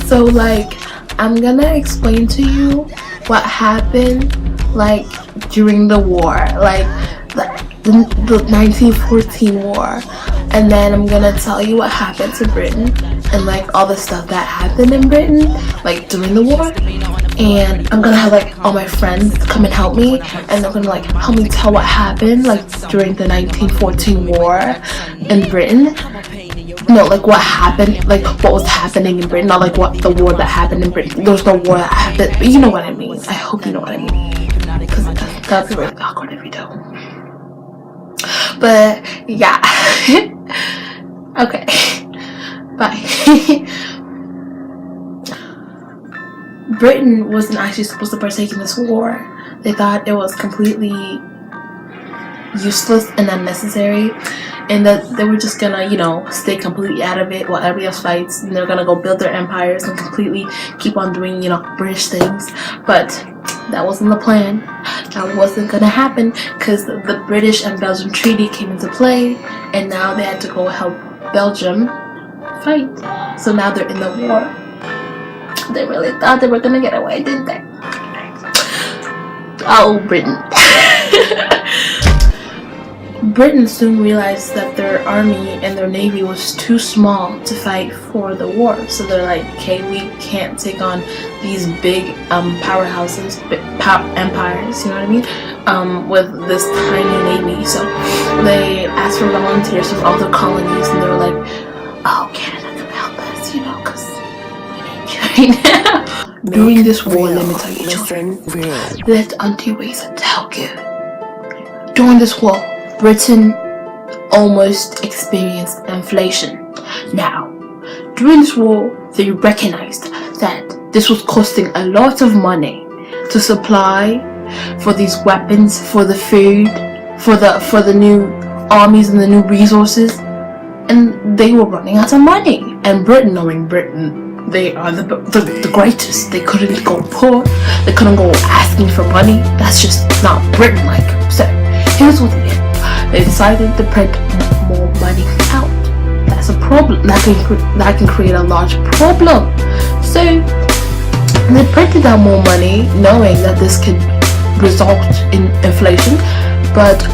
So like, I'm gonna explain to you what happened like during the war, like the 1914 war, and then I'm gonna tell you what happened to Britain and like all the stuff that happened in Britain like during the war. And I'm gonna have like all my friends come and help me, and they're gonna like help me tell what happened like during the 1914 war in Britain. No, like what happened, like what was happening in Britain, not like what the war that happened in Britain. There was no war that happened, but you know what I mean. I hope you know what I mean, because that'd be really awkward if you don't. But yeah. Okay. Bye. Britain wasn't actually supposed to partake in this war. They thought it was completely useless and unnecessary, and that they were just gonna, you know, stay completely out of it while everybody else fights, and they're gonna go build their empires and completely keep on doing, you know, British things. But that wasn't the plan. That wasn't gonna happen, because the British and Belgium treaty came into play, and now they had to go help Belgium fight. So now they're in the war. They really thought they were gonna get away, didn't they? Oh, Britain. Britain soon realized that their army and their navy was too small to fight for the war. So they're like, okay, we can't take on these big powerhouses, empires, you know what I mean, with this tiny navy. So they asked for volunteers from all the colonies, and they were like, oh, Canada can help us, you know, because we need you right now. During this war, let me tell you, children, let Auntie Waysa tell you. During this war, Britain almost experienced inflation. Now, during this war, they recognized that this was costing a lot of money to supply for these weapons, for the food, for the new armies and the new resources, and they were running out of money. And Britain, knowing Britain, they are the greatest. They couldn't go poor. They couldn't go asking for money. That's just not Britain-like. So here's what they did. They decided to print more money out. That's a problem. That can create a large problem. So they printed out more money, knowing that this could result in inflation. But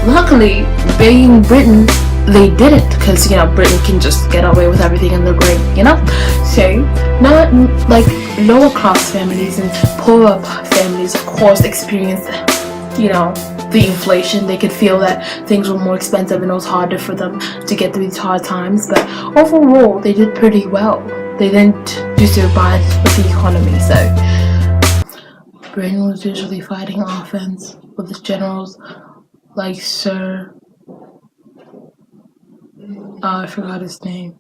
luckily, being Britain, they didn't, because, you know, Britain can just get away with everything and they're great, you know. So not like lower class families and poorer families, of course, experienced, you know, the inflation. They could feel that things were more expensive and it was harder for them to get through these hard times. But overall, they did pretty well. They didn't do so bad with the economy. So Britain was usually fighting offense with the generals like Sir, I forgot his name.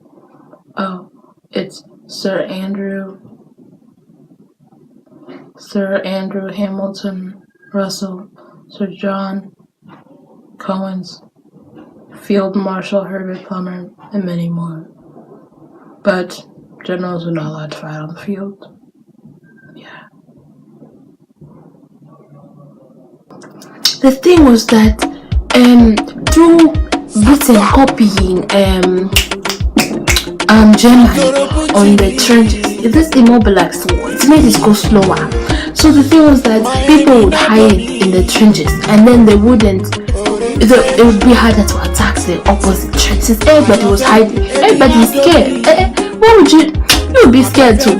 Oh, it's Sir Andrew Hamilton Russell, Sir John Cohen's, Field Marshal Herbert Plummer, and many more. But generals were not allowed to fight on the field. Yeah. The thing was that through Britain copying Germany on the trenches, this immobilized the war. It made it go slower. So the thing was that people would hide in the trenches, and then they wouldn't. It would be harder to attack the opposite trenches. Everybody was hiding. Everybody is scared. Why would you? You would be scared too.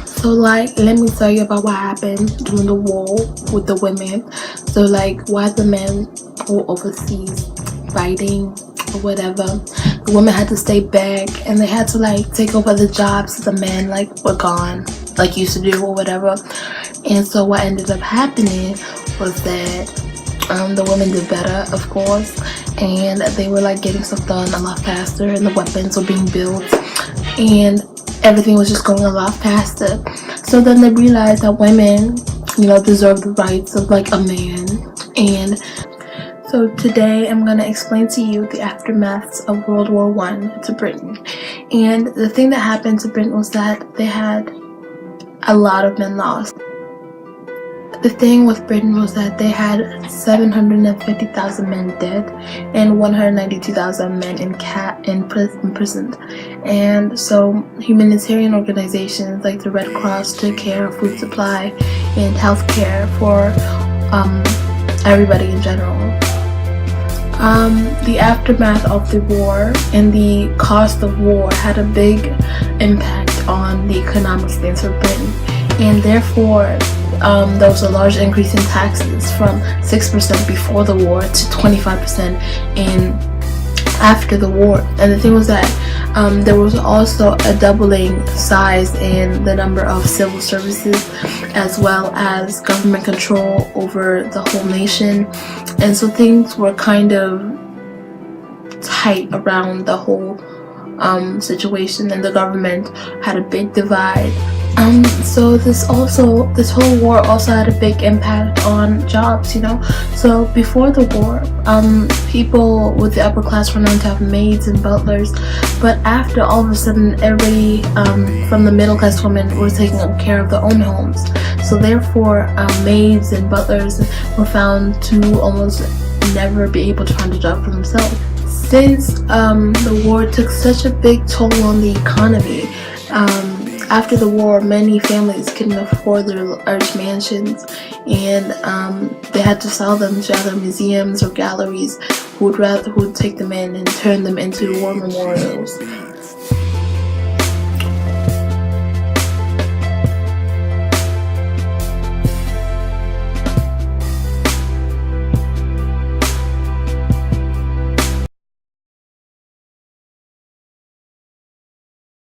So like, let me tell you about what happened during the war with the women. So like, while the men were overseas fighting or whatever, the women had to stay back and they had to like take over the jobs the men like were gone, like used to do or whatever. And so what ended up happening was that the women did better, of course, and they were like getting stuff done a lot faster, and the weapons were being built, and everything was just going a lot faster. So then they realized that women, deserve the rights of like a man. And so today I'm gonna explain to you the aftermaths of World War I to Britain. And the thing that happened to Britain was that they had a lot of men lost. The thing with Britain was that they had 750,000 men dead and 192,000 men imprisoned. And so humanitarian organizations like the Red Cross took care of food supply and health care for everybody in general. The aftermath of the war and the cost of war had a big impact on the economic stance of Britain, and therefore there was a large increase in taxes from 6% before the war to 25% after the war. And the thing was that there was also a doubling size in the number of civil services, as well as government control over the whole nation. And so things were kind of tight around the whole situation, and the government had a big divide. So this whole war also had a big impact on jobs, So before the war, people with the upper class were known to have maids and butlers, but after, all of a sudden, everybody from the middle class women were taking care of their own homes. So therefore, maids and butlers were found to almost never be able to find a job for themselves. Since the war took such a big toll on the economy, after the war, many families couldn't afford their large mansions, and they had to sell them to other museums or galleries who would take them in and turn them into war memorials.